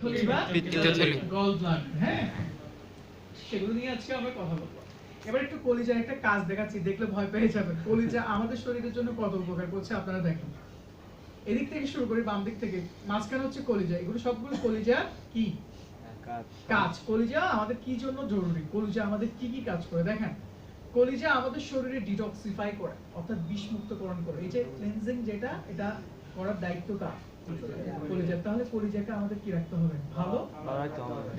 থলি বা পিত্তথলি gall bladder. হ্যাঁ, সেগুলো নিয়ে আজকে আমরা কথা বলবো। এবার একটু কলিজার একটা কাজ দেখাচ্ছি, দেখলে ভয় পেয়ে যাবেন। কলিজা আমাদের শরীরের জন্য কত উপকার করছে আপনারা দেখেন। এদিক থেকে শুরু করি, বাম দিক থেকে। মাঝখানে হচ্ছে কলিজা। এগুলো সবগুলো কলিজা কি কাজ। কলিজা আমাদের কি জন্য জরুরি, কলিজা আমাদের কি কি কাজ করে দেখেন। কলিজা আমাদের শরীরে ডিটক্সিফাই করে, অর্থাৎ বিষমুক্তকরণ করে। এই যে ক্লিনজিং যেটা, এটা করার দায়িত্ব কার? কলিজা। তাহলে কলিজাকে আমাদের কি রাখতে হবে? ভালো।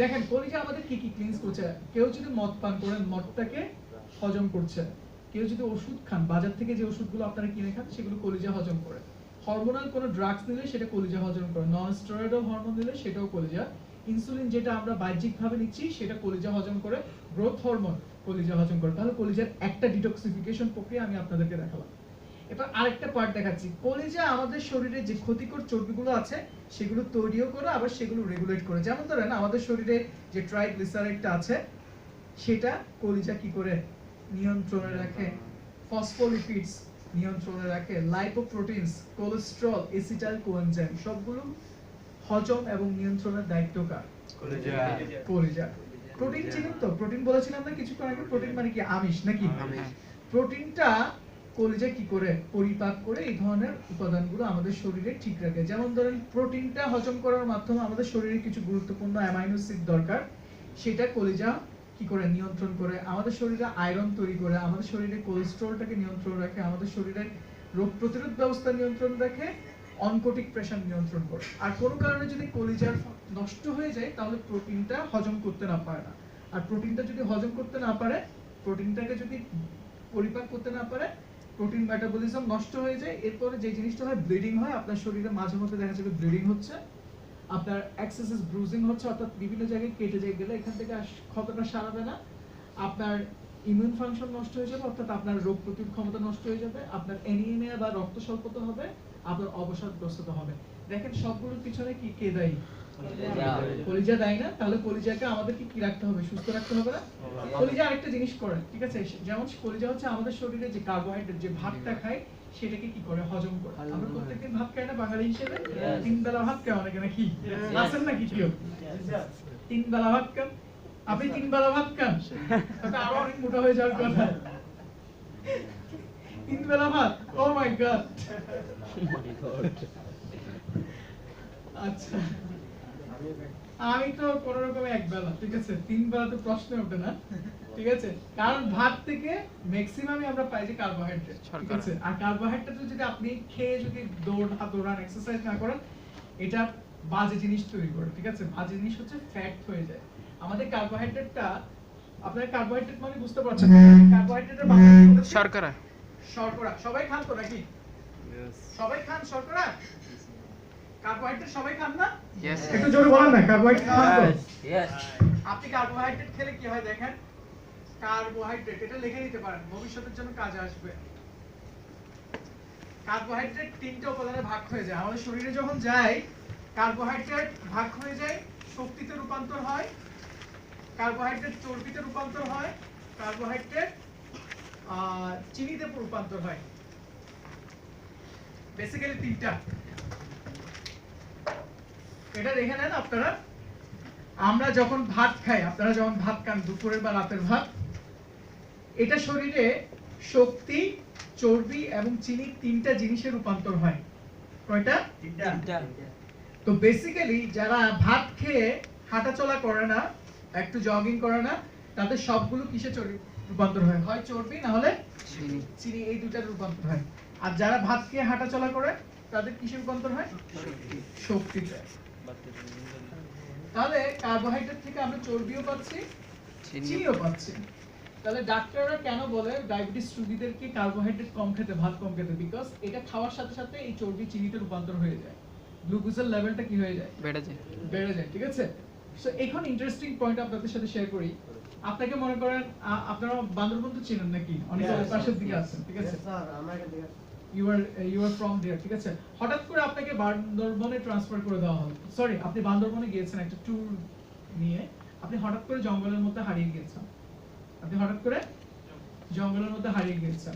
দেখেন কলিজা আমাদের কি কি ক্লিনস করছে। কেউ যদি মদ পান করেন, মদটাকে হজম করছে। কেউ যদি ওষুধ খান, বাজার থেকে যে ওষুধগুলো আপনারা কিনে খান, সেগুলো কলিজা হজম করে। হরমোনাল কোনো ড্রাগস নিলে সেটা কলিজা হজম করে। নন স্টেরয়েডাল হরমোন দিলে সেটাও কলিজা। ইনসুলিন যেটা আমরা বাহ্যিকভাবে নিচ্ছি সেটা কলিজা হজম করে। গ্রোথ হরমোন কলিজা হজম করে। তাহলে কলিজার একটা ডিটক্সিফিকেশন প্রক্রিয়া আমি আপনাদেরকে দেখালাম। এবার আরেকটা পার্ট দেখাচ্ছি। কলিজা আমাদের শরীরে যে ক্ষতিকর চর্বিগুলো আছে সেগুলো তৈরিও করে, আবার সেগুলো রেগুলেট করে। যেমন ধরেন আমাদের শরীরে যে ট্রাইগ্লিসারাইডটা আছে সেটা কলিজা কি করে নিয়ন্ত্রণে রাখে। ফসফোলিপিডস নিয়ন্ত্রণে রাখে। লাইপোপ্রোটিনস, কোলেস্টেরল, এসিটাইল কোএনজাইম সবগুলো হজম এবং নিয়ন্ত্রণের দায়িত্ব কার? কলিজা। কলিজা। প্রোটিন চিনেন তো? প্রোটিন বলেছিলাম না কিছুক্ষণ আগে। প্রোটিন মানে কি? আমিষ নাকি? প্রোটিনটা কলিজা কি করে পরিপাক করে এই ধরনের উপাদানগুলো আমাদের শরীরে ঠিক রাখে। যেমন ধরেন প্রোটিনটা হজম করার মাধ্যমে আমাদের শরীরে কিছু গুরুত্বপূর্ণ অ্যামাইনো অ্যাসিড দরকার, সেটা কলিজা কি করে নিয়ন্ত্রণ করে। আমাদের শরীরে আয়রন তৈরি করে, আমাদের শরীরে কোলেস্টেরলটাকে নিয়ন্ত্রণ রাখে, আমাদের শরীরে রোগ প্রতিরোধ ব্যবস্থা নিয়ন্ত্রণ রাখে, অনকোটিক প্রেশার নিয়ন্ত্রণ করে। আর কোনো কারণে যদি কলিজার নষ্ট হয়ে যায় তাহলে প্রোটিনটা হজম করতে না পারে না। আর প্রোটিনটা যদি হজম করতে না পারে, প্রোটিনটাকে যদি পরিপাক করতে না পারে, প্রোটিন মেটাবলিজম নষ্ট হয়ে যায়। এরপরে যে জিনিসটা হয়, ব্লিডিং হয়। আপনার শরীরে মাঝে মধ্যে দেখা যাবে ব্লিডিং হচ্ছে, আপনার এক্সেসিভ ব্রুজিং হচ্ছে, অর্থাৎ বিভিন্ন জায়গায় কেটে যায় গেলে এখান থেকে ক্ষতটা সারাবে না। আপনার ইমিউন ফাংশন নষ্ট হয়ে যাবে, অর্থাৎ আপনার রোগ প্রতিরোধ ক্ষমতা নষ্ট হয়ে যাবে, আপনার অ্যানিমিয়া বা রক্ত স্বল্পতা হবে, আপনার অবসাদগ্রস্ততা হবে। দেখেন সবগুলোর পিছনে কি কে দায়ী? কলিজা দায়ী না? তাহলে কলিজাকে আমাদেরকে কি রাখতে হবে? সুস্থ রাখতে হবে না? কলিজা আরেকটা জিনিস করে, ঠিক আছে? যেমন কলিজা হচ্ছে আমাদের শরীরে যে কার্বোহাইড্রেট, যে ভাতটা খাই সেটাকে কি করে হজম করে। আমরা প্রত্যেকদিন ভাত খাই না বাঙালি হিসেবে? তিন বেলা ভাত খাই অনেকে নাকি? আছেন নাকি কেউ তিন বেলা ভাত খান? আপনি তিন বেলা ভাত খান? তাতে আরো অনেক মোটা হয়ে যাওয়ার কথা। তিন বেলা ভাত? ও মাই গড। আচ্ছা, আমি তো কোন রকমে এক বেলা, ঠিক আছে? তিন বেলা তো প্রশ্ন ওঠে না, ঠিক আছে? কারণ ভাত থেকে ম্যাক্সিমামই আমরা পাই যে কার্বোহাইড্রেট, ঠিক আছে? আর কার্বোহাইড্রেট যদি আপনি খেয়ে যদি দৌড়ান এক্সারসাইজ না করেন, এটা বাজে জিনিস তৈরি করে, ঠিক আছে? বাজে জিনিস হচ্ছে ফ্যাট হয়ে যায়। আমাদের কার্বোহাইড্রেটটা, আপনারা কার্বোহাইড্রেট মানে বুঝতে পারছেন? কার্বোহাইড্রেটের বাংলা শর্করা। শর্করা সবাই খান তো নাকি? সবাই খান শর্করা? কার্বোহাইড্রেট সবাই খান না? একটু জোরে বলেন না, কার্বোহাইড্রেট খান তো? আপনি কার্বোহাইড্রেট খেলে কি হয় দেখেন। কার্বোহাইড্রেট, এটা লিখে নিতে পারেন, ভবিষ্যতের জন্য কাজে আসবে। কার্বোহাইড্রেট তিনটা উপাদানে ভাগ হয়ে যায়। আমাদের শরীরে যখন যায়, কার্বোহাইড্রেট ভাগ হয়ে যায়, শক্তিতে রূপান্তর হয়, কার্বোহাইড্রেট চর্বিতে রূপান্তর হয়, কার্বোহাইড্রেট চিনিতে রূপান্তর হয়। বেসিক্যালি তিনটা। এটা দেখে নেন আপনারা। আমরা যখন ভাত খাই, আপনারা যখন ভাত খান দুপুরের বা রাতের ভাত, এটা শরীরে শক্তি, চর্বি এবং চিনি তিনটা জিনিসে রূপান্তর হয়। কয়টা? তিনটা। তো বেসিক্যালি যারা ভাত খেয়ে হাঁটাচলা করে না, একটু জগিং করে না, তাদের সবগুলো কিসে রূপান্তর হয়? হয় চর্বি না হলে চিনি, এই দুটার রূপান্তর হয়। আর যারা ভাত খেয়ে হাঁটাচলা করে তাদের কিসে রূপান্তর হয়? শক্তিতে। তাহলে কার্বোহাইড্রেট থেকে আমরা চর্বিও পাচ্ছি, চিনিও পাচ্ছি। তাহলে ডাক্তাররা কেন বলে ডায়াবেটিস রোগীদেরকে কার্বোহাইড্রেট কম খেতে, ভাত কম খেতে? বিকজ এটা খাওয়ার সাথে সাথে এই চর্বি চিনিতে রূপান্তর হয়ে যায়, গ্লুকোজের লেভেলটা কি হয়ে যায়? বেড়ে যায়, ঠিক আছে? সো এখন ইন্টারেস্টিং পয়েন্ট আপনাদের সাথে শেয়ার করি। আপনাকে মনে করেন আপনারা বান্দরবন তো চিনেন নাকি? অনেকে পাশের দিকে আছেন, ঠিক আছে? স্যার আমরা এখান থেকে you are from there, ঠিক আছে? হঠাৎ করে আপনাকে বান্দরবনে ট্রান্সফার করে দেওয়া হলো। সরি, আপনি বান্দরবনে গিয়েছেন একটা ট্যুর নিয়ে, আপনি হঠাৎ করে জঙ্গলের মধ্যে হারিয়ে গিয়েছেন।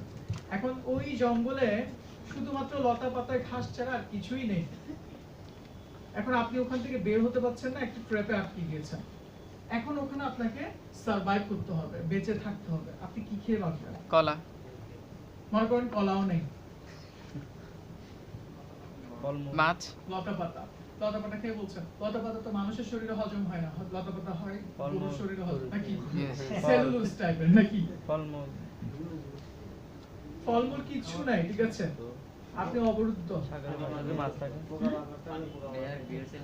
এখন ওই জঙ্গলে শুধুমাত্র লতা পাতা ঘাস ছাড়া আর কিছুই নেই। এখন আপনি ওখান থেকে বের হতে পারছেন না, একটা ট্র্যাপে আটকে গিয়েছেন। এখন ওখানে আপনাকে সার্ভাইভ করতে হবে, বেঁচে থাকতে হবে। আপনি কি খেয়ে বাঁচবেন? কলা। মনে করেন কলাও নেই, মাছ। লতা পাতা। লতা পাতা খেয়ে বলছেন লতা পাতা তো মানুষের শরীরে হজম হয় না, লতা পাতা হয় গরুর শরীরে হজম নাকি? সেলুলোজ টাইপের নাকি? ফলমূল। ফলমূল কিচ্ছু নাই, ঠিক আছে? আপনি অবরুদ্ধ।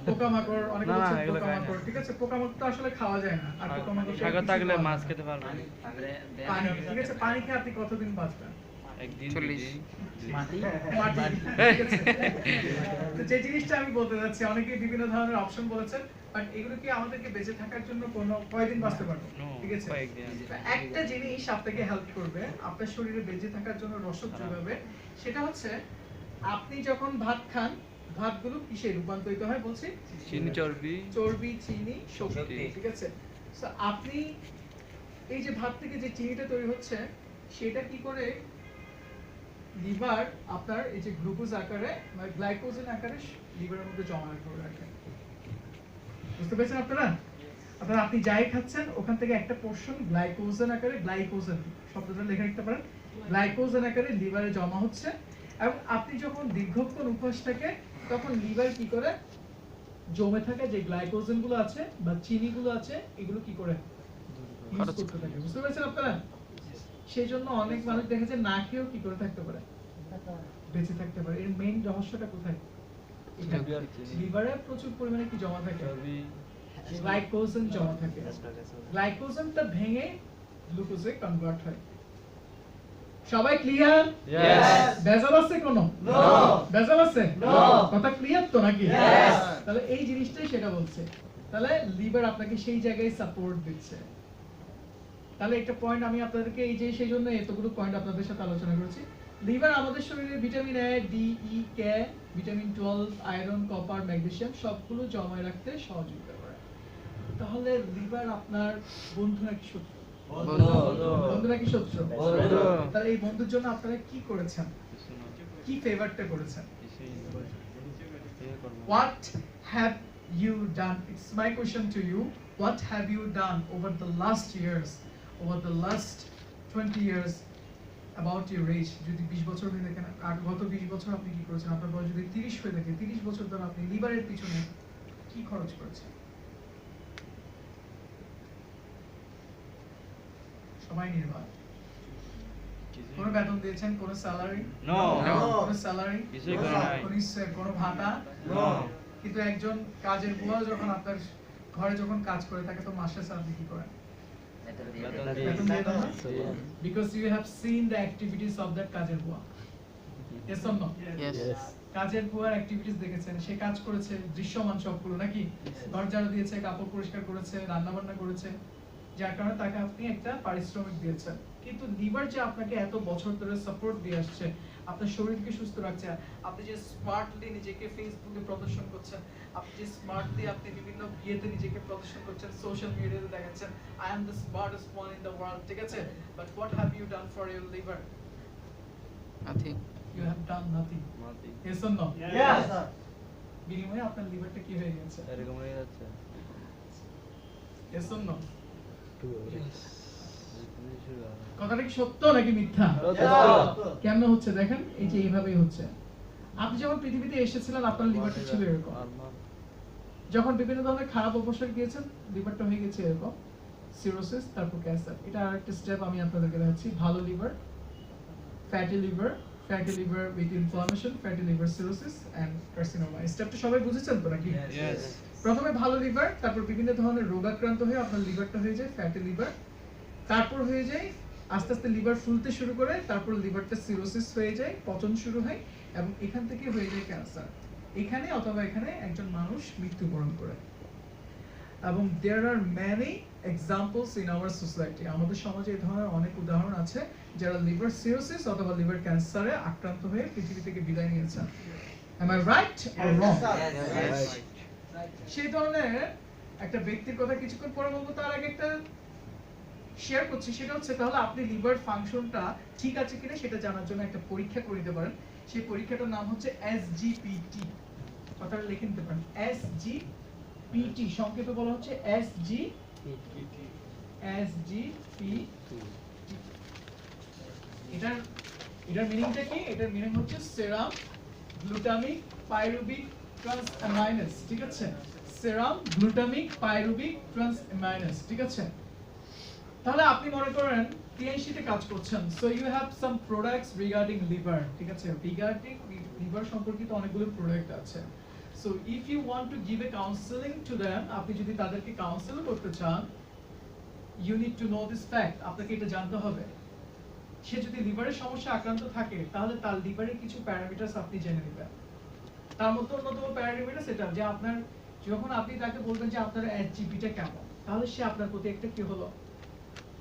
পোকামাকড়, অনেক কিছু পোকামাকড়, ঠিক আছে? পোকামাকড় তো আসলে খাওয়া যায় না, আর পোকামাকড় সাগর থাকলে মাছ খেতে পারবেন। পানি, ঠিক আছে? পানি খেয়ে আপনি কতদিন বাঁচবেন? একদিন 40। মাটি, ঠিক আছে? তো যে জিনিসটা আমি বলতে যাচ্ছি, অনেকেই বিভিন্ন ধরনের অপশন বলেছেন, বাট এগুলো কি আমাদেরকে বেঁচে থাকার জন্য কয়দিন বাঁচতে পারবো? ঠিক আছে? একটা জিনিস আপনাকে হেল্প করবে আপনার শরীরে বেঁচে থাকার জন্য, রসদ যোগাবে, সেটা হচ্ছে আপনি যখন ভাত খান, ভাতগুলো কিসে রূপান্তরিত হয় বলছি? চিনি, চর্বি, চিনি, শক্তি, ঠিক আছে? সো আপনি এই যে ভাত থেকে যে চিনিটা তৈরি হচ্ছে, সেটা কি করে লিভার আপনার এই যে গ্লুকোজ আকারে বা গ্লাইকোজেন আকারে লিভারের মধ্যে জমা করে রাখে। বুঝতে পেরেছেন আপনারা? আপনি যাই খাচ্ছেন ওখান থেকে একটা পোরশন গ্লাইকোজেন আকারে, গ্লাইকোজেন শব্দটা লিখে রাখতে পারেন, গ্লাইকোজেন আকারে লিভারে জমা হচ্ছে। এবং আপনি যখন দীর্ঘক্ষণ উপবাস থাকে, তখন লিভার কি করে জমে থাকা যে গ্লাইকোজেন গুলো আছে বা চিনি গুলো আছে, এগুলো কি করে ইউজ করতে থাকে। বুঝতে পেরেছেন আপনারা? সেই জন্য অনেক মানুষ দেখেছে না খেয়েও কি করে থাকতে পারে, বেঁচে থাকতে পারে। এর মেইন রহস্যটা কোথায়? লিভারে প্রচুর পরিমাণে কি জমা থাকে? গ্লাইকোজেন জমা থাকে। গ্লাইকোজেনটা ভেঙে গ্লুকোজে কনভার্ট হয়। সবাই ক্লিয়ার? Yes. বেজাল আছে কোনো? No. বেজাল আছে? No. কথা ক্লিয়ার তো নাকি? Yes. তাহলে এই জিনিসটাই সেটা বলছে। তাহলে লিভার আপনাকে সেই জায়গায় সাপোর্ট দিচ্ছে। তাহলে একটা পয়েন্ট আমি আপনাদেরকে এই যে সেই জন্য এতগুলো পয়েন্ট আপনাদের সাথে আলোচনা করেছি। লিভার আমাদের শরীরে vitamin A, D, E, K, vitamin 12, iron, copper, magnesium সবগুলো জমায় রাখতে সহযোগিতা করে। তাহলে লিভার আপনার বন্ধু নাকি শত্রু? বন্ধু নাকি শত্রু? তাহলে এই বন্ধুর জন্য আপনারা কি করেছেন? কি ফেভারটা করেছেন? What have you done? It's my question to you. What have you done over the last years, over the last 20 years about your age? যদি 20 বছর হয়ে থাকে, আর গত 20 বছর আপনি কি করেছেন? আপনার বয়স যদি 30 হয়ে থাকে, 30 বছর ধরে আপনি লিভারের পিছনে কি খরচ করেছেন? সবাই নির্বাক। কোন বেতন দিয়েছেন? কোন স্যালারি? নো। কোন স্যালারি? কিছুই করে নাই। কোন ভাতা? নো। কিন্তু একজন কাজের বুয়া যখন আপনার ঘরে যখন কাজ করে থাকে, তো মাসে স্যালারি কি করেন? বেতন দিয়ে দেন না? Because you have seen the activities of that কাজের বুয়া. Yes or no? Yes. কাজের বুয়ার অ্যাক্টিভিটিস দেখেছেন, সে কাজ করেছে, দৃশ্যমান সবগুলো নাকি? ঘর ঝাড়ু দিয়েছে, কাপড় পরিষ্কার করেছে, রান্না বান্না করেছে, যার কারণে তাকে আপনি একটা পারিশ্রমিক দিয়েছেন। কিন্তু লিভার যে আপনাকে এত বছর ধরে সাপোর্ট দিয়ে আসছে, আপনার শরীরকে সুস্থ রাখছে, আপনি যে স্মার্টলি নিজেকে ফেসবুকে প্রদর্শন করছেন, আপনি যে স্মার্টলি আপনি বিভিন্ন বিয়েতে নিজেকে প্রদর্শন করছেন, সোশ্যাল মিডিয়াতে দেখাচ্ছেন, I am the smartest one in the world, ঠিক আছে? But what have you done for your liver? Nothing. You have done nothing. Yes or no? Yes. বিনিময়ে আপনার লিভারটা কি হয়ে গেছে? এরকম হয়ে যাচ্ছে। Yes or no? Yes. কথাটা কি সত্য নাকি মিথ্যা? কেমন হচ্ছে দেখেন, এই যে এইভাবেই হচ্ছে। আপনি যখন পৃথিবীতে এসেছিলেন, আপনার লিভারটা ছিল এরকম। যখন বিভিন্ন ধরনের খারাপ অবসর গিয়েছেন, লিভারটা হয়ে গেছে এরকম, সিরোসিস, তারপর ক্যান্সার। এটা আরেকটা স্টেপ আমি আপনাদেরকে দেখাচ্ছি। ভালো liver, fatty liver with inflammation, fatty liver cirrhosis and carcinoma. এই স্টেপটা সবাই বুঝেছেন তো নাকি? Yes. প্রথমে ভালো লিভার, তারপর বিভিন্ন ধরনের রোগাক্রান্ত হয়ে আপনার লিভারটা হয়ে যায় ফ্যাটি লিভার, তারপর হয়ে যায় আস্তে আস্তে লিভার ফুলতে শুরু করে, তারপর লিভারটা সিরোসিস হয়ে যায়, পচন শুরু হয়, এবং এখান থেকে হয়ে যায় ক্যান্সার। এখানে অথবা এখানে একজন মানুষ মৃত্যুবরণ করে। এবং there are many examples in our society. আমাদের সমাজে এই ধরনের অনেক উদাহরণ আছে যারা লিভার সিরোসিস অথবা লিভার ক্যান্সারে আক্রান্ত হয়ে পৃথিবী থেকে বিদায় নিয়েছেন। Am I right or wrong? Yes. সেই ধরনের একটা ব্যক্তির কথা কিছুক্ষণ পরে বলবো, তার আগে একটা শেয়ার করছি। সেটা হচ্ছে, তাহলে আপনি লিভার ফাংশনটা ঠিক আছে কিনা সেটা জানার জন্য একটা পরীক্ষা করে দিতে পারেন। সেই পরীক্ষাটার নাম হচ্ছে SGPT। কথাটা লিখে নিতে পারেন SGPT সংক্ষেপে বলা হচ্ছে SGPT এটার মিনিংটা কি? এটার মিনিং হচ্ছে সেরাম গ্লুটামিক পাইরুবিক ট্রান্সঅ্যামাইনাস, ঠিক আছে? সেরাম গ্লুটামিক পাইরুবিক ট্রান্সঅ্যামাইনাস, ঠিক আছে? তাহলে আপনি মনে করেন টিএনসি-তে কাজ করছেন, so you have some products regarding liver, ঠিক আছে? রিগার্ডিং লিভার সম্পর্কিত অনেকগুলো প্রোডাক্ট আছে। So if you want to give a counselling to them, আপনি যদি তাদেরকে কাউন্সেল করতে চান, you need to know this fact, আপনাকে এটা জানতে হবে। সে যদি লিভারের সমস্যা আক্রান্ত থাকে তাহলে তার লিভারের কিছু প্যারামিটারস আপনি জেনে নেবেন। তার মধ্যে অন্যতম প্যারামিটার সেটা যে আপনার যখন আপনি তাকে বলবেন যে আপনার HGP-টা কেমন, তাহলে সে আপনার প্রতি একটা কি হলো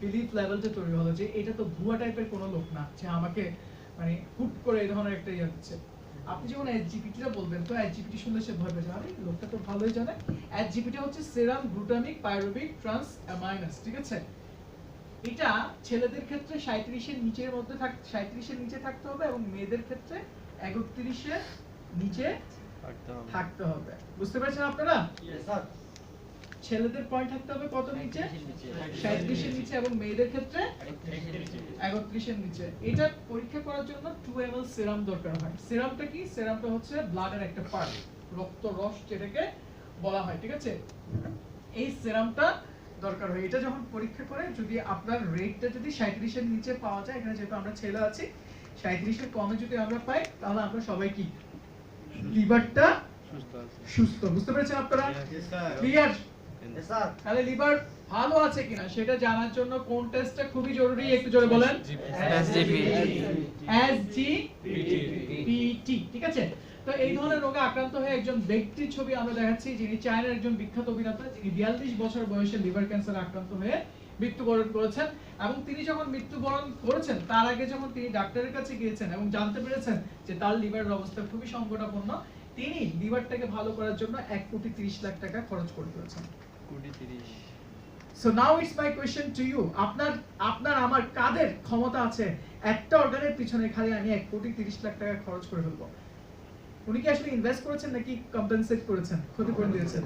বিলিফ লেভেলটা তৈরি হলো যে এটা তো ভুয়া টাইপের কোনো লোক না যে আমাকে মানে হুট করে এই ধরনের একটা ইয়ে দিচ্ছে। আপনি যখন HGPT-টা বলবেন তো HGPT শুনলে সে ভয় পেয়ে যাবে, আরে লোকটা তো ভালোই জানে। HGP-টা হচ্ছে সেরাম গ্লুটামিক পাইরুবিক ট্রান্সঅ্যামাইনাস, ঠিক আছে? এটা ছেলেদের ক্ষেত্রে 37 এর নিচের মধ্যে 37 এর নিচে থাকতে হবে এবং মেয়েদের ক্ষেত্রে 31 এর নিচে থাকতে হবে। বুঝতে পারছেন আপনারা? Yes, sir. ছেলেদের পয়েন্ট থাকতে হবে কত নিচে? 37 এর নিচে এবং মেয়েদের ক্ষেত্রে 31 এর নিচে। এটা পরীক্ষা করার জন্য 2 ml সেরাম দরকার হয়। সেরামটা কি? সেরামটা হচ্ছে ব্লাডের একটা পার্ট, রক্ত রস যেটাকে বলা হয়, ঠিক আছে? এই সেরামটা দরকার হয়। এটা যখন পরীক্ষা করে যদি আপনার রেটটা যদি 37 এর নিচে পাওয়া যায়, এখানে যেহেতু আমরা ছেলে আছি 37 এর কমে যদি আমরা পাই তাহলে আমরা সবাই কি লিভারটা সুস্থ। বুঝতে পেরেছেন আপনারা? Yes, sir. Clear? Yes, sir. তাহলে লিভার ভালো আছে কিনা সেটা জানার জন্য কোন টেস্টটা খুবই জরুরি একটু জোরে বলেন? SGPT, ঠিক আছে? তো এই ধরনের রোগে আক্রান্ত হয়ে একজন ব্যক্তির ছবি আমরা দেখাচ্ছি যিনি চায়নার একজন বিখ্যাত অভিনেতা, যিনি 42 বছর বয়সে লিভার ক্যান্সারে আক্রান্ত হয়ে মৃত্যুবরণ করেছেন। এবং তিনি যখন মৃত্যুবরণ করেছেন তার আগে যখন তিনি ডাক্তারের কাছে গিয়েছেন এবং জানতে পেরেছেন যে তার লিভারের অবস্থা খুবই সংকটাপন্ন, তিনি লিভারটাকে ভালো করার জন্য 1,30,00,000 টাকা খরচ করে ফেলেছেন। 30। So now it's my question to you, আপনার আমার কাদের ক্ষমতা আছে একটা অর্গানের পিছনে খালি আমি 1,30,00,000 টাকা খরচ করে ফেলবো? উনি কি আসলে ইনভেস্ট করেছেন নাকি কম্পেনসেট করেছেন, ক্ষতিপূরণ দিয়েছেন?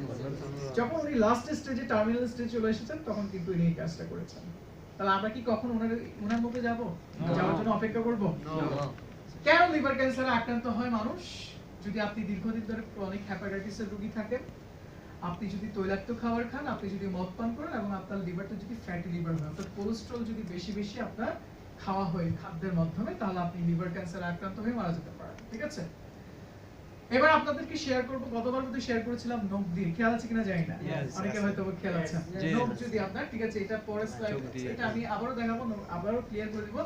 যখন উনি লাস্ট স্টেজে টার্মিনাল স্টেজে চলে এসেছেন তখন কিন্তু উনি এই কাজটা করেছেন। তাহলে আমরা কি কখন ওনার মধ্যে যাব? যাওয়ার জন্য অপেক্ষা করব? কেন লিভার ক্যান্সারে আক্রান্ত হয় মানুষ? যদি আপনি দীর্ঘদিন ধরে ক্রনিক হেপাটাইটিসের রোগী থাকেন, আপনি যদি তৈলাক্ত খাবার খান, আপনি যদি মদ পান করেন এবং আপনার লিভারটা যদি ফ্যাটি লিভার হয়, অর্থাৎ কোলেস্টেরল যদি বেশি বেশি আপনার খাওয়া হয় খাদ্যের মাধ্যমে, তাহলে আপনি লিভার ক্যান্সারে আক্রান্ত হয়ে মারা যেতে পারেন, ঠিক আছে? এবার আপনাদেরকে শেয়ার করব, গতবার মধ্যে শেয়ার করেছিলাম নখ দিয়ে, খেয়াল আছে কিনা জানি না, অনেকে হয়তো খেয়াল আছে। নখ যদি আপনার, ঠিক আছে, এটা পরে স্লাইড, এটা আমি আবারও দেখাবো, আবারও ক্লিয়ার করে দিব।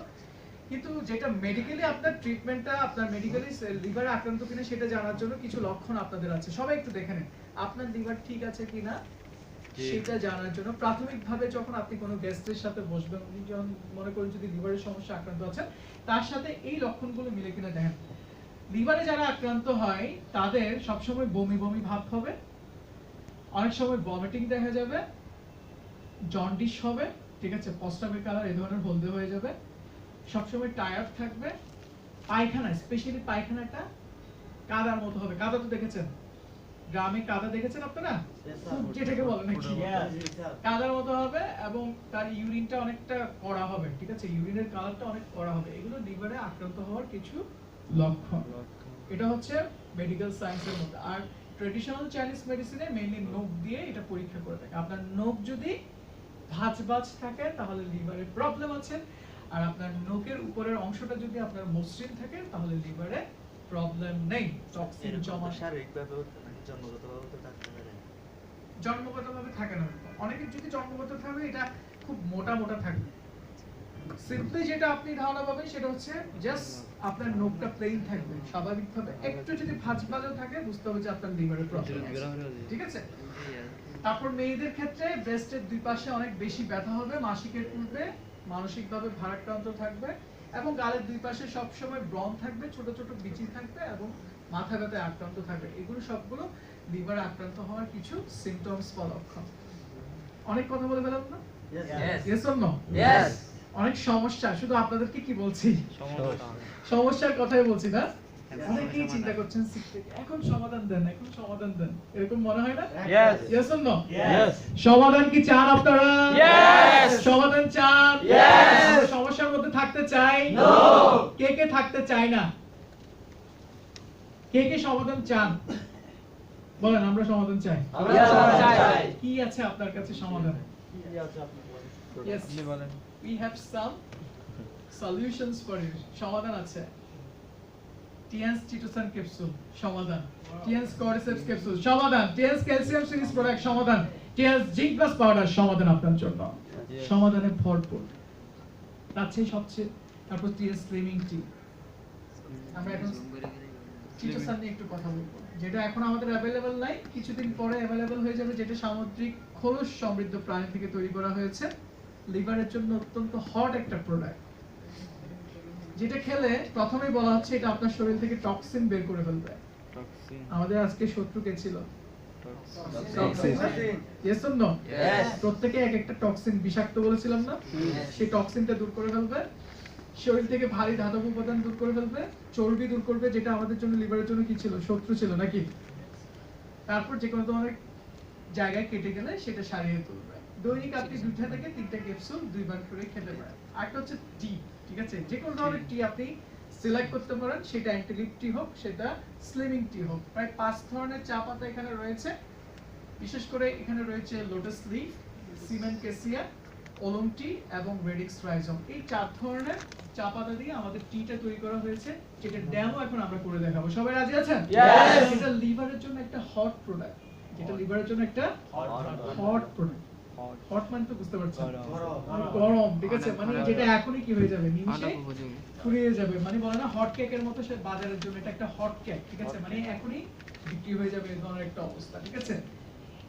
কিন্তু যেটা মেডিকেলি আপনার ট্রিটমেন্টটা, আপনার মেডিকেলি লিভারে আক্রান্ত কিনা সেটা জানার জন্য কিছু লক্ষণ আপনাদের আছে, সবাই একটু দেখে নেন আপনার লিভার ঠিক আছে কিনা সেটা জানার জন্য। প্রাথমিকভাবে যখন আপনি কোনো গেস্টের সাথে বসবেন, উনি যখন মনে করেন যদি লিভারের সমস্যা আক্রান্ত আছেন, তার সাথে এই লক্ষণগুলো মিলে কিনা দেখেন। লিভারে যারা আক্রান্ত হয় তাদের সবসময় বমি বমি ভাব হবে, অনেক সময় ভমিটিং দেখা যাবে, জন্ডিস হবে, ঠিক আছে, প্রস্রাবের কালার এই ধরনের হলদে হয়ে যাবে, সবসময় টায়ার্ড থাকবে, পায়খানা, স্পেশালি পায়খানাটা কাদার মতো হবে। কাদা তো দেখেছেন, গ্রামে কাদা দেখেছেন আপনারা? খুব যেটাকে বলে নাকি, কাদার মতো হবে এবং তার ইউরিনটা অনেকটা কড়া হবে, ঠিক আছে, ইউরিনের কালারটা অনেক কড়া হবে। এগুলো লিভারে আক্রান্ত হওয়ার কিছু লক্ষণ। এটা হচ্ছে মেডিকেল সায়েন্সের মধ্যে। আর ট্রেডিশনাল চাইনিজ মেডিসিনে মেইনলি নখ দিয়ে এটা পরীক্ষা করে থাকে। আপনার নখ যদি ভাঁজ ভাঁজ থাকে তাহলে লিভারে প্রবলেম আছে, আর আপনার নখের উপরের অংশটা যদি আপনার মসৃণ থাকে তাহলে লিভারে প্রবলেম নেই, টক্সিন জমা। শারীরিকভাবে নাকি জন্মগতভাবে তো থাকতে পারে? জন্মগতভাবে থাকে না, অনেকের যদি জন্মগত থাকে এটা খুব মোটা মোটা থাকবে। সিম্পলি যেটা আপনি ধারণা পাবেন সেটা হচ্ছে জাস্ট আপনার নখটা প্লেন থাকবে স্বাভাবিকভাবে, একটু যদি ভাঁজ ভাঁজও থাকে বুঝতে হবে যে আপনার লিভারে প্রবলেম আছে, ঠিক আছে? তারপর মেয়েদের ক্ষেত্রে ব্রেস্টের দুই পাশে অনেক বেশি ব্যথা হবে, মাসিকের পূর্বে মানসিকভাবে ভারাক্রান্ত থাকবে এবং গালের দুই পাশে সবসময় ব্রণ থাকবে, ছোট ছোট বিচি থাকবে এবং মাথা ব্যথায় আক্রান্ত থাকবে। এগুলো সবগুলো লিভার আক্রান্ত হওয়ার কিছু সিম্পটমস বা লক্ষণ। অনেক কথা বলে ফেলাম না? Yes or no? অনেক সমস্যা, শুধু আপনাদেরকে কি বলছি, সমস্যার কথাই বলছি না? অনেকেই চিন্তা করছেন সিক থেকে এখন সমাধান দেন এরকম মনে হয় না? Yes. Yes or no? Yes. সমাধান কি চান আপনারা? Yes. সমাধান চান? Yes. আমরা সমস্যার মধ্যে থাকতে চাই? No. কে কে থাকতে চায় না? কে কে সমাধান চান? বলেন আমরা সমাধান চাই। আমরা সমাধান চাই। কি আছে আপনার কাছে সমাধান? Yes. আপনি বলেন। We have some solutions for you. সমাধান আছে। TNS Chitosan capsule সমাধান। TNS Cordyceps capsule সমাধান। TNS calcium series product সমাধান। TNS zinc plus powder সমাধান আপনার জন্য। Yes. সমাধানে ভরপুর। তার সবচেয়ে তারপর TNS slimming tea। আমরা এখন চিটোসান নিয়ে একটু কথা বলবো, যেটা এখন আমাদের অ্যাভেলেবল নাই, কিছুদিন পরে অ্যাভেলেবল হয়ে যাবে, যেটা সামুদ্রিক খোলস সমৃদ্ধ প্রাণী থেকে তৈরি করা হয়েছে। লিভারের জন্য অত্যন্ত হট একটা প্রোডাক্ট, যেটা খেলে প্রথমেই বলা হচ্ছে এটা আপনার শরীর থেকে টক্সিন বের করে ফেলবে। Toxin. আমাদের আজকে শত্রু কে ছিল? Toxin. Toxin. Yes or no? Yes. প্রত্যেকে এক একটা টক্সিন বিষাক্ত বলেছিলাম না? সেই টক্সিনটা দূর করে ফেলবে, শরীর থেকে ভারী ধাতব উপাদান দূর করে ফেলবে, চর্বি দূর করবে, যেটা আমাদের জন্য লিভারের জন্য কি ছিল? শত্রু ছিল নাকি? তারপর যে কোনো ধরনের জায়গায় কেটে গেলে সেটা সারিয়ে তুলবে। দৈনিক আপনি 2টা থেকে 3টা ক্যাপসুল 2বার করে খেতে পারেন। আরেকটা হচ্ছে টি, ঠিক আছে? যে কোনো ধরনের টি আপনি সিলেক্ট করতে পারেন, সেটা অ্যান্টিলিপ টি হোক, সেটা স্লিমিং টি হোক। প্রায় 5 ধরনের চা পাতা এখানে রয়েছে। বিশেষ করে এখানে রয়েছে লোটাস লিফ, সিমেন্ট কেসিয়া, ওলং টি এবং রেডিক্স রাইজম। এই 4 ধরনের চা পাতা দিয়ে আমাদের টিটা তৈরি করা হয়েছে, যেটা ডেমো এখন আমরা করে দেখাবো। সবাই রাজি আছেন? Yes. এটা লিভারের জন্য একটা হট প্রোডাক্ট, যেটা লিভারের জন্য একটা হট প্রোডাক্ট। Hot. হট মানে তো বুঝতে পারছেন, গরম। গরম, ঠিক আছে? মানে যেটা এখনই কি হয়ে যাবে, নিমিষে অনেক উপযোগী। ফুরিয়ে যাবে। মানে বলে না হট কেকের মতো, সে বাজারের জন্য এটা একটা হট কেক, ঠিক আছে? মানে এখনই বিক্রি হয়ে যাবে এই ধরনের একটা অবস্থা, ঠিক আছে?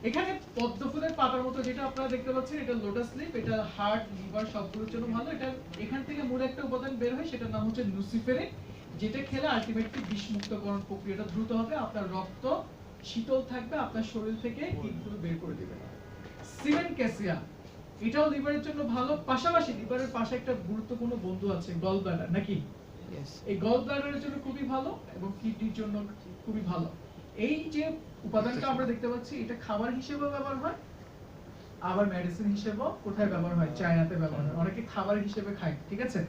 এখানে পদ্ম ফুলের পাতার মতো যেটা আপনারা দেখতে পাচ্ছেন, এটা লোটাস লিফ, এটা হার্ট, লিভার সবগুলোর জন্য ভালো। এটা এখান থেকে মূল একটা উপাদান বের হয়, সেটার নাম হচ্ছে নুসিফেরিন, যেটা খেলে আলটিমেটলি বিষমুক্তকরণ প্রক্রিয়াটা দ্রুত হবে, আপনার রক্ত শীতল থাকবে, আপনার শরীর থেকে হিটগুলো বের করে দিবে। সিমেন্ট ক্যাসিয়া, এটাও লিভারের জন্য ভালো। পাশাপাশি লিভারের পাশে একটা গুরুত্বপূর্ণ বন্ধু আছে, গল ব্লাডার, নাকি? Yes. এই গল ব্লাডারের জন্য খুবই ভালো এবং কিডনির জন্য খুবই ভালো। এই যে উপাদানটা আমরা দেখতে পাচ্ছি, এটা খাবার হিসেবেও ব্যবহার হয়, আবার মেডিসিন হিসেবেও কোথায় ব্যবহার হয়? চায়নাতে ব্যবহার হয়। অনেকে খাবার হিসেবে খায়, ঠিক আছে?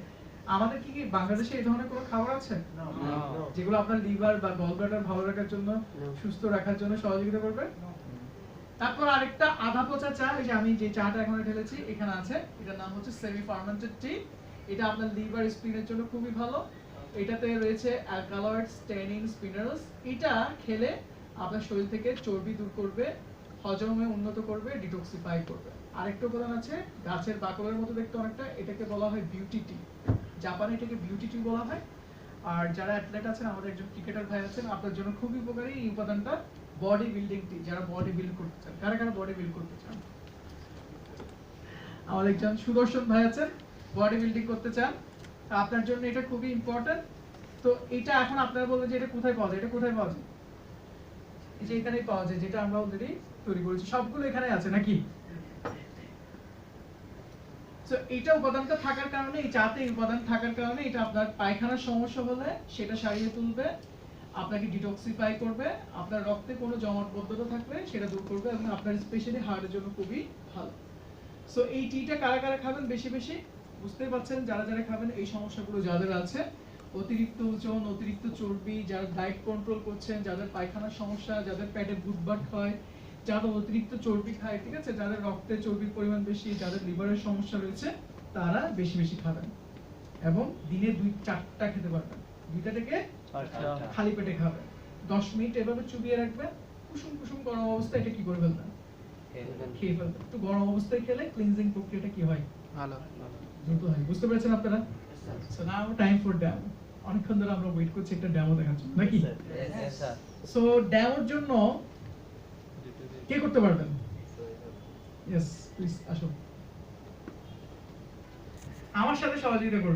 আমাদের কি বাংলাদেশে এই ধরনের কোনো খাবার আছে যেগুলো আপনার লিভার বা গল ব্লাডার ভালো রাখার জন্য, সুস্থ রাখার জন্য সহযোগিতা করবে? তারপর আরেকটা আধা পচা চা, এই যে আমি যে চাটা এখন ঢেলেছি এখানে আছে, এটার নাম হচ্ছে সেমি ফার্মেন্টেড টি। এটা আপনার লিভার স্পিনের জন্য খুবই ভালো। এটাতে রয়েছে অ্যালকালয়েডস, ট্যানিন, স্পিনারস। এটা খেলে আপনার শরীর থেকে চর্বি দূর করবে, হজমে উন্নত করবে, ডিটক্সিফাই করবে। আরেকটা উপাদান আছে, গাছের বাকলের মতো দেখতে অনেকটা, এটাকে বলা হয় বিউটি টি। জাপানে এটাকে বিউটি টি বলা হয়। আর যারা অ্যাথলেট আছেন, আমাদের একজন ক্রিকেটার ভাই আছেন, আপনার জন্য খুবই উপকারী এই উপাদানটা, বডি বিল্ডিং টি। যারা বডি বিল্ড করতে চান, কারা কারা বডি বিল্ড করতে চান? আমাদের একজন সুদর্শন ভাই আছেন, বডি বিল্ডিং করতে চান, তা আপনার জন্য এটা খুবই ইম্পর্টেন্ট। তো এটা এখন আপনারা বলবেন যে এটা কোথায় পাওয়া যায়? এটা কোথায় পাওয়া যায়? এই যে এখানেই পাওয়া যায়, যেটা আমরা অলরেডি তৈরি করেছি, সবগুলো এখানে আছে, নাকি? সো এইটা উপাদানটা থাকার কারণে, এই চাতে এই উপাদান থাকার কারণে, এটা আপনার পায়খানার সমস্যা হলে সেটা সারিয়ে তুলবে, আপনাকে ডিটক্সিফাই করবে, আপনার রক্তে কোনো জমাটবদ্ধতা থাকলে সেটা দূর করবে, এবং আপনার স্পেশালি হার্টের জন্য খুবই ভালো। সো এই টিটা কারা কারা খাবেন বেশি বেশি? বুঝতেই পারছেন, যারা যারা খাবেন এই সমস্যাগুলো যাদের আছে, অতিরিক্ত ওজন, অতিরিক্ত চর্বি, যারা ডায়েট কন্ট্রোল করছেন, যাদের পায়খানার সমস্যা, যাদের পেটে বুদবাট হয়, যারা অতিরিক্ত চর্বি খায়, ঠিক আছে, যাদের রক্তে চর্বির পরিমাণ বেশি, যাদের লিভারের সমস্যা রয়েছে, তারা বেশি বেশি খাবেন এবং দিনে 2-4টা খেতে পারবেন। 2টা থেকে খালি পেটে খাবেন, 10 মিনিট এভাবে চুবিয়ে রাখবেন, কুসুম কুসুম গরম অবস্থায় এটা কি করে ফেলবেন? খেয়ে ফেলবেন। একটু গরম অবস্থায় খেলে ক্লিনজিং প্রক্রিয়াটা কি হয়? ভালো। দ্রুত হয়। বুঝতে পেরেছেন আপনারা? So now time for demo. অনেকক্ষণ ধরে আমরা ওয়েট করছি একটা ডেমো দেখার জন্য, নাকি? সো ডেমোর জন্য কে করতে পারবেন? ইয়েস, প্লিজ আসুন, আমার সাথে সহযোগিতা করুন।